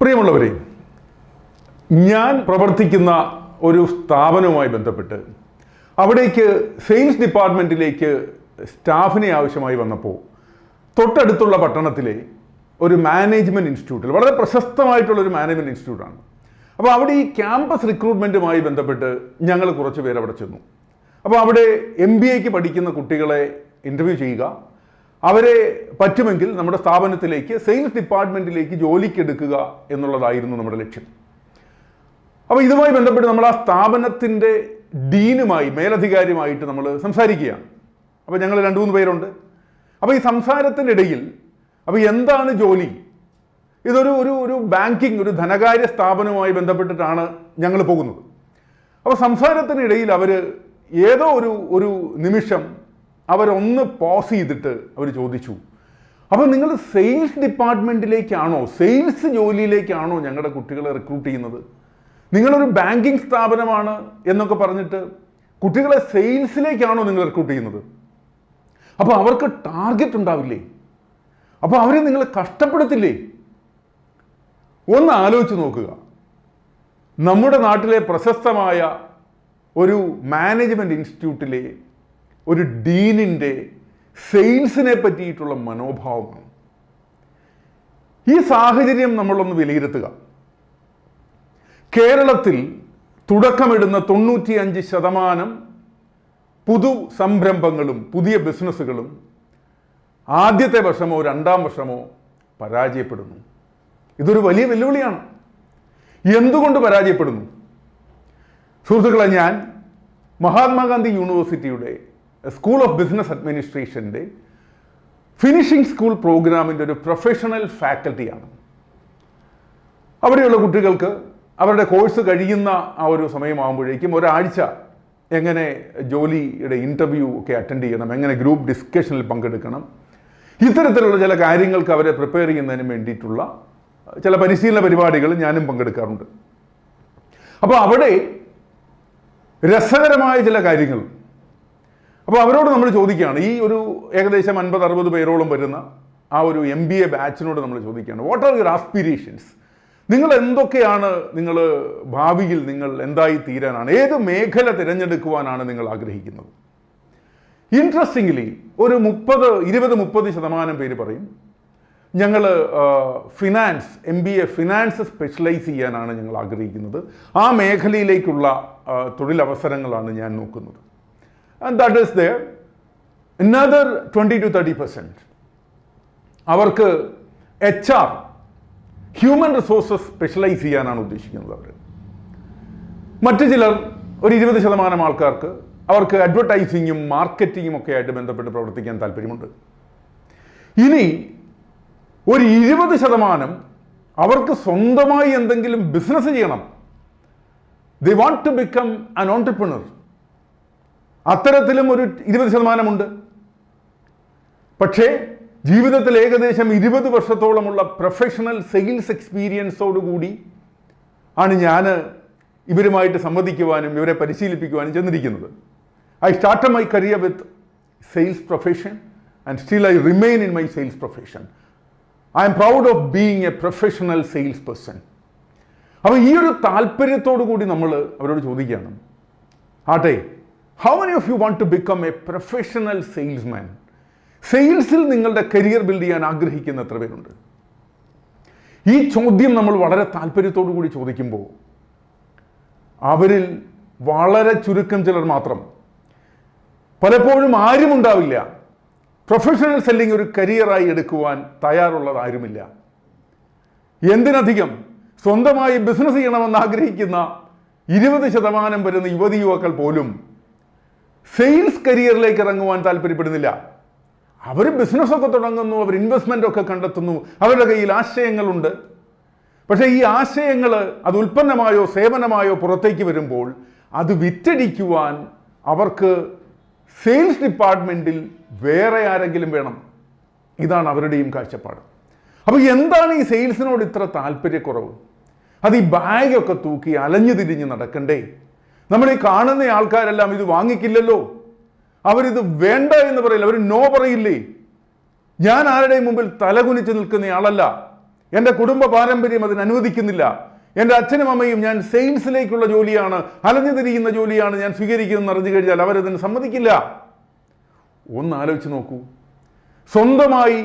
പ്രിയമുള്ളവരെ, ഞാൻ പ്രവർത്തിക്കുന്ന ഒരു സ്ഥാപനവുമായി ബന്ധപ്പെട്ട് അവിടേക്ക് സെയിൽസ് ഡിപ്പാർട്ട്മെൻറ്റിലേക്ക് സ്റ്റാഫിനെ ആവശ്യമായി വന്നപ്പോൾ തൊട്ടടുത്തുള്ള പട്ടണത്തിലെ ഒരു മാനേജ്മെൻറ്റ് ഇൻസ്റ്റിറ്റ്യൂട്ടിൽ, വളരെ പ്രശസ്തമായിട്ടുള്ളൊരു മാനേജ്മെൻറ്റ് ഇൻസ്റ്റിറ്റ്യൂട്ടാണ്. അപ്പോൾ അവിടെ ഈ ക്യാമ്പസ് റിക്രൂട്ട്മെൻറ്റുമായി ബന്ധപ്പെട്ട് ഞങ്ങൾ കുറച്ച് പേര് അവിടെ ചെന്നു. അപ്പോൾ അവിടെ MBAക്ക് പഠിക്കുന്ന കുട്ടികളെ ഇൻ്റർവ്യൂ ചെയ്യുക, അവരെ പറ്റുമെങ്കിൽ നമ്മുടെ സ്ഥാപനത്തിലേക്ക് സെയിൽസ് ഡിപ്പാർട്ട്മെൻറ്റിലേക്ക് ജോലിക്കെടുക്കുക എന്നുള്ളതായിരുന്നു നമ്മുടെ ലക്ഷ്യം. അപ്പോൾ ഇതുമായി ബന്ധപ്പെട്ട് നമ്മൾ ആ സ്ഥാപനത്തിൻ്റെ ഡീനുമായി, മേലധികാരിയുമായിട്ട് നമ്മൾ സംസാരിക്കുകയാണ്. അപ്പോൾ ഞങ്ങൾ 2-3 പേരുണ്ട്. അപ്പോൾ ഈ സംസാരത്തിനിടയിൽ അപ്പോൾ എന്താണ് ജോലി, ഇതൊരു ഒരു ഒരു ബാങ്കിങ്, ഒരു ധനകാര്യ സ്ഥാപനവുമായി ബന്ധപ്പെട്ടിട്ടാണ് ഞങ്ങൾ പോകുന്നത്. അപ്പോൾ സംസാരത്തിനിടയിൽ അവർ ഏതോ ഒരു നിമിഷം അവരൊന്ന് പോസ് ചെയ്തിട്ട് അവർ ചോദിച്ചു, അപ്പോൾ നിങ്ങൾ സെയിൽസ് ഡിപ്പാർട്ട്മെൻറ്റിലേക്കാണോ, സെയിൽസ് ജോലിയിലേക്കാണോ ഞങ്ങളുടെ കുട്ടികളെ റിക്രൂട്ട് ചെയ്യുന്നത്? നിങ്ങളൊരു ബാങ്കിങ് സ്ഥാപനമാണ് എന്നൊക്കെ പറഞ്ഞിട്ട് കുട്ടികളെ സെയിൽസിലേക്കാണോ നിങ്ങൾ റിക്രൂട്ട് ചെയ്യുന്നത്? അപ്പോൾ അവർക്ക് ടാർഗറ്റ് ഉണ്ടാവില്ലേ? അപ്പോൾ അവരെ നിങ്ങൾ കഷ്ടപ്പെടുത്തില്ലേ? ഒന്ന് ആലോചിച്ച് നോക്കുക. നമ്മുടെ നാട്ടിലെ പ്രശസ്തമായ ഒരു മാനേജ്മെൻറ്റ് ഇൻസ്റ്റിറ്റ്യൂട്ടിലെ ഒരു ഡീനിൻ്റെ സെയിൽസിനെ പറ്റിയിട്ടുള്ള മനോഭാവമാണ്. ഈ സാഹചര്യം നമ്മളൊന്ന് വിലയിരുത്തുക. കേരളത്തിൽ തുടക്കമിടുന്ന 95% പുതു സംരംഭങ്ങളും പുതിയ ബിസിനസ്സുകളും ആദ്യത്തെ വർഷമോ 2-ാം വർഷമോ പരാജയപ്പെടുന്നു. ഇതൊരു വലിയ വെല്ലുവിളിയാണ്. എന്തുകൊണ്ട് പരാജയപ്പെടുന്നു? സുഹൃത്തുക്കളെ, ഞാൻ മഹാത്മാഗാന്ധി യൂണിവേഴ്സിറ്റിയുടെ സ്കൂൾ ഓഫ് ബിസിനസ് അഡ്മിനിസ്ട്രേഷൻ്റെ ഫിനിഷിംഗ് സ്കൂൾ പ്രോഗ്രാമിൻ്റെ ഒരു പ്രൊഫഷണൽ ഫാക്കൽറ്റിയാണ്. അവിടെയുള്ള കുട്ടികൾക്ക് അവരുടെ കോഴ്സ് കഴിയുന്ന ആ ഒരു സമയമാകുമ്പോഴേക്കും ഒരാഴ്ച എങ്ങനെ ജോലിയുടെ ഇൻ്റർവ്യൂ ഒക്കെ അറ്റൻഡ് ചെയ്യണം, എങ്ങനെ ഗ്രൂപ്പ് ഡിസ്കഷനിൽ പങ്കെടുക്കണം, ഇത്തരത്തിലുള്ള ചില കാര്യങ്ങൾക്ക് അവരെ പ്രിപ്പയർ ചെയ്യുന്നതിന് വേണ്ടിയിട്ടുള്ള ചില പരിശീലന പരിപാടികൾ ഞാനും പങ്കെടുക്കാറുണ്ട്. അപ്പോൾ അവിടെ രസകരമായ ചില കാര്യങ്ങൾ, അപ്പോൾ അവരോട് നമ്മൾ ചോദിക്കുകയാണ്, ഈ ഒരു ഏകദേശം 50-60 പേരോളം വരുന്ന ആ ഒരു MBA ബാച്ചിനോട് നമ്മൾ ചോദിക്കുകയാണ്, വാട്ട് ആർ യുവർ ആസ്പിരേഷൻസ്? നിങ്ങൾ എന്തൊക്കെയാണ്, നിങ്ങൾ ഭാവിയിൽ നിങ്ങൾ എന്തായി തീരാനാണ്, ഏത് മേഖല തിരഞ്ഞെടുക്കുവാനാണ് നിങ്ങൾ ആഗ്രഹിക്കുന്നത്? ഇൻട്രസ്റ്റിംഗ്ലി ഒരു 20-30% പേര് പറയും, ഞങ്ങൾ ഫിനാൻസ്, MBA ഫിനാൻസ് സ്പെഷ്യലൈസ് ചെയ്യാനാണ് ഞങ്ങൾ ആഗ്രഹിക്കുന്നത്, ആ മേഖലയിലേക്കുള്ള തൊഴിലവസരങ്ങളാണ് ഞാൻ നോക്കുന്നത്. And that is there. Another 20-30% അവർക്ക് HR, ഹ്യൂമൻ റിസോഴ്സസ് സ്പെഷ്യലൈസ് ചെയ്യാനാണ് ഉദ്ദേശിക്കുന്നത് അവർ. മറ്റു ചിലർ, ഒരു 20% ആൾക്കാർക്ക് അവർക്ക് അഡ്വർടൈസിങ്ങും മാർക്കറ്റിങ്ങും ഒക്കെ ആയിട്ട് ബന്ധപ്പെട്ട് പ്രവർത്തിക്കാൻ താല്പര്യമുണ്ട്. ഇനി ഒരു 20% അവർക്ക് സ്വന്തമായി എന്തെങ്കിലും ബിസിനസ് ചെയ്യണം. They want to become an entrepreneur. അത്തരത്തിലും ഒരു 20% ഉണ്ട്. പക്ഷേ ജീവിതത്തിൽ ഏകദേശം 20 വർഷത്തോളമുള്ള പ്രൊഫഷണൽ സെയിൽസ് എക്സ്പീരിയൻസോടുകൂടി ആണ് ഞാൻ ഇവരുമായിട്ട് സംവദിക്കുവാനും ഇവരെ പരിശീലിപ്പിക്കുവാനും ചെന്നിരിക്കുന്നത്. I started my career with sales profession and still I remain in my sales profession. I am proud of being a professional sales person. അപ്പോൾ ഈ ഒരു താല്പര്യത്തോടു കൂടി നമ്മൾ അവരോട് ചോദിക്കുകയാണ്, ആട്ടെ, how many of you want to become a professional salesman? സെയിൽസിൽ നിങ്ങളുടെ career build ചെയ്യാൻ ആഗ്രഹിക്കുന്ന എത്ര പേരുണ്ട്? ഈ ചോദ്യം നമ്മൾ വളരെ താല്പര്യത്തോടു കൂടി ചോദിക്കുമ്പോൾ അവരിൽ വളരെ ചുരുക്കം ചിലർ മാത്രം, പലപ്പോഴും ആരും ഉണ്ടാവില്ല, പ്രൊഫഷണൽ സെല്ലിംഗ് ഒരു കരിയറായി എടുക്കുവാൻ തയ്യാറുള്ളതാരുമില്ല. എന്തിനധികം സ്വന്തമായി ബിസിനസ് ചെയ്യണമെന്ന് ആഗ്രഹിക്കുന്ന 20% വരുന്ന യുവതി യുവാക്കൾ പോലും സെയിൽസ് കരിയറിലേക്ക് ഇറങ്ങുവാൻ താല്പര്യപ്പെടുന്നില്ല. അവർ ബിസിനസ്സൊക്കെ തുടങ്ങുന്നു, അവർ ഇൻവെസ്റ്റ്മെൻ്റ് ഒക്കെ കണ്ടെത്തുന്നു, അവരുടെ കയ്യിൽ ആശയങ്ങളുണ്ട്. പക്ഷേ ഈ ആശയങ്ങൾ അത് ഉൽപ്പന്നമായോ സേവനമായോ പുറത്തേക്ക് വരുമ്പോൾ അത് വിറ്റഴിക്കുവാൻ അവർക്ക് സെയിൽസ് ഡിപ്പാർട്ട്മെൻറ്റിൽ വേറെ ആരെങ്കിലും വേണം. ഇതാണ് അവരുടെയും കാഴ്ചപ്പാട്. അപ്പോൾ എന്താണ് ഈ സെയിൽസിനോട് ഇത്ര താല്പര്യക്കുറവ്? അത് ഈ ബാഗൊക്കെ തൂക്കി അലഞ്ഞു തിരിഞ്ഞ് നടക്കണ്ടേ? നമ്മൾ ഈ കാണുന്ന ആൾക്കാരെല്ലാം ഇത് വാങ്ങിക്കില്ലല്ലോ, അവരിത് വേണ്ട എന്ന് പറയില്ല, അവർ നോ പറയില്ലേ? ഞാൻ ആരുടെയും മുമ്പിൽ തലകുനിച്ച് നിൽക്കുന്നയാളല്ല. എൻ്റെ കുടുംബ പാരമ്പര്യം അതിന് അനുവദിക്കുന്നില്ല. എൻ്റെ അച്ഛനും അമ്മയും ഞാൻ സെയിൽസിലേക്കുള്ള ജോലിയാണ്, അലഞ്ഞു തിരിയുന്ന ജോലിയാണ് ഞാൻ സ്വീകരിക്കുന്നതെന്ന് അറിഞ്ഞു കഴിഞ്ഞാൽ അവരതിന് സമ്മതിക്കില്ല. ഒന്ന് ആലോചിച്ച് നോക്കൂ. സ്വന്തമായി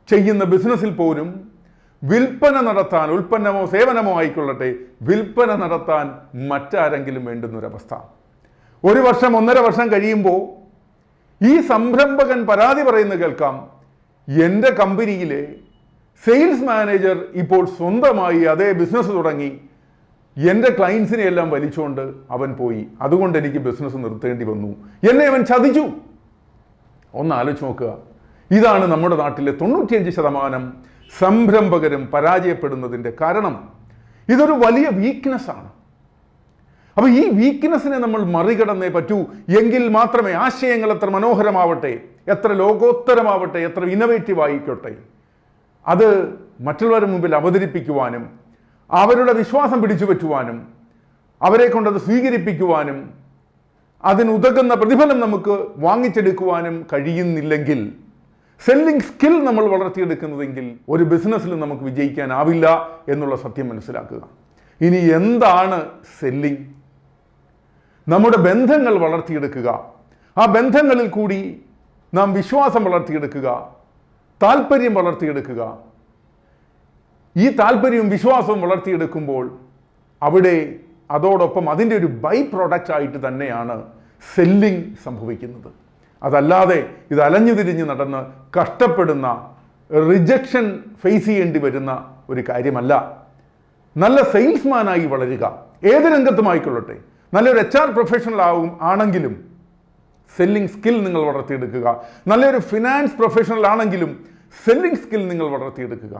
ചെയ്യുന്ന ബിസിനസ്സിൽ പോലും വിൽപ്പന നടത്താൻ, ഉൽപ്പന്നമോ സേവനമോ ആയിക്കൊള്ളട്ടെ, വിൽപ്പന നടത്താൻ മറ്റാരെങ്കിലും വേണ്ടുന്നൊരവസ്ഥ. 1 വർഷം 1.5 വർഷം കഴിയുമ്പോൾ ഈ സംരംഭകൻ പരാതി പറയുന്നത് കേൾക്കാം, എൻ്റെ കമ്പനിയിലെ സെയിൽസ് മാനേജർ ഇപ്പോൾ സ്വന്തമായി അതേ ബിസിനസ് തുടങ്ങി, എൻ്റെ ക്ലയൻസിനെ എല്ലാം വലിച്ചുകൊണ്ട് അവൻ പോയി, അതുകൊണ്ട് എനിക്ക് ബിസിനസ് നിർത്തേണ്ടി വന്നു, എന്നെ അവൻ ചതിച്ചു. ഒന്ന് ആലോചിച്ച് നോക്കുക. ഇതാണ് നമ്മുടെ നാട്ടിലെ 95% സംരംഭകരും പരാജയപ്പെടുന്നതിൻ്റെ കാരണം. ഇതൊരു വലിയ വീക്ക്നെസ്സാണ്. അപ്പോൾ ഈ വീക്ക്നെസ്സിനെ നമ്മൾ മറികടന്നേ പറ്റൂ. എങ്കിൽ മാത്രമേ ആശയങ്ങൾ എത്ര മനോഹരമാവട്ടെ, എത്ര ലോകോത്തരമാവട്ടെ, എത്ര ഇന്നവേറ്റീവ് ആയിക്കോട്ടെ, അത് മറ്റുള്ളവരുടെ മുമ്പിൽ അവതരിപ്പിക്കുവാനും അവരുടെ വിശ്വാസം പിടിച്ചു പറ്റുവാനും അവരെ കൊണ്ടത് സ്വീകരിപ്പിക്കുവാനും അതിനുതകുന്ന പ്രതിഫലം നമുക്ക് വാങ്ങിച്ചെടുക്കുവാനും കഴിയുന്നില്ലെങ്കിൽ, സെല്ലിംഗ് സ്കിൽ നമ്മൾ വളർത്തിയെടുക്കുന്നതെങ്കിൽ ഒരു ബിസിനസ്സിലും നമുക്ക് വിജയിക്കാനാവില്ല എന്നുള്ള സത്യം മനസ്സിലാക്കുക. ഇനി എന്താണ് സെല്ലിംഗ്? നമ്മുടെ ബന്ധങ്ങൾ വളർത്തിയെടുക്കുക, ആ ബന്ധങ്ങളിൽ കൂടി നാം വിശ്വാസം വളർത്തിയെടുക്കുക, താല്പര്യം വളർത്തിയെടുക്കുക. ഈ താല്പര്യവും വിശ്വാസവും വളർത്തിയെടുക്കുമ്പോൾ അവിടെ അതോടൊപ്പം അതിൻ്റെ ഒരു ബൈ പ്രോഡക്റ്റ് ആയിട്ട് തന്നെയാണ് സെല്ലിംഗ് സംഭവിക്കുന്നത്. അതല്ലാതെ ഇത് അലഞ്ഞു തിരിഞ്ഞ് നടന്ന് കഷ്ടപ്പെടുന്ന, റിജക്ഷൻ ഫേസ് ചെയ്യേണ്ടി വരുന്ന ഒരു കാര്യമല്ല. നല്ല സെയിൽസ്മാനായി വളരുക, ഏത് രംഗത്തുമായിക്കൊള്ളട്ടെ. നല്ലൊരു HR പ്രൊഫഷണൽ ആണെങ്കിലും സെല്ലിംഗ് സ്കിൽ നിങ്ങൾ വളർത്തിയെടുക്കുക. നല്ലൊരു ഫിനാൻസ് പ്രൊഫഷണൽ ആണെങ്കിലും സെല്ലിംഗ് സ്കിൽ നിങ്ങൾ വളർത്തിയെടുക്കുക.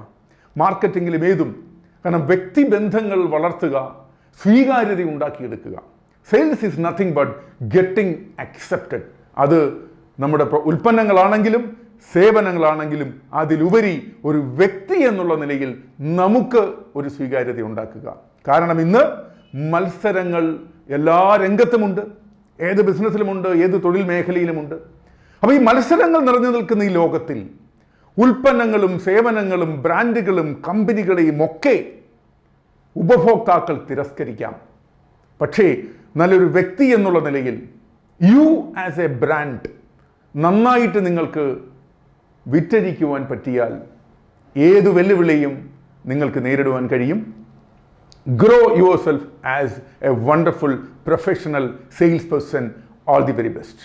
മാർക്കറ്റിങ്ങിലും ഏതും. കാരണം വ്യക്തിബന്ധങ്ങൾ വളർത്തുക, സ്വീകാര്യത ഉണ്ടാക്കിയെടുക്കുക. Sales is nothing but getting accepted. അത് നമ്മുടെ ഉൽപ്പന്നങ്ങളാണെങ്കിലും സേവനങ്ങളാണെങ്കിലും അതിലുപരി ഒരു വ്യക്തി എന്നുള്ള നിലയിൽ നമുക്ക് ഒരു സ്വീകാര്യത ഉണ്ടാക്കുക. കാരണം ഇന്ന് മത്സരങ്ങൾ എല്ലാ രംഗത്തുമുണ്ട്, ഏത് ബിസിനസ്സിലുമുണ്ട്, ഏത് തൊഴിൽ മേഖലയിലുമുണ്ട്. അപ്പോൾ ഈ മത്സരങ്ങൾ നിറഞ്ഞു നിൽക്കുന്ന ഈ ലോകത്തിൽ ഉൽപ്പന്നങ്ങളും സേവനങ്ങളും ബ്രാൻഡുകളും കമ്പനികളെയും ഒക്കെ ഉപഭോക്താക്കൾ തിരസ്കരിക്കാം. പക്ഷേ നല്ലൊരു വ്യക്തി എന്നുള്ള നിലയിൽ യു ആസ് എ ബ്രാൻഡ് നന്നായിട്ട് നിങ്ങൾക്ക് വിറ്റഴിക്കുവാൻ പറ്റിയാൽ ഏതു വെല്ലുവിളിയും നിങ്ങൾക്ക് നേരിടുവാൻ കഴിയും. Grow yourself as a wonderful professional salesperson. All the very best.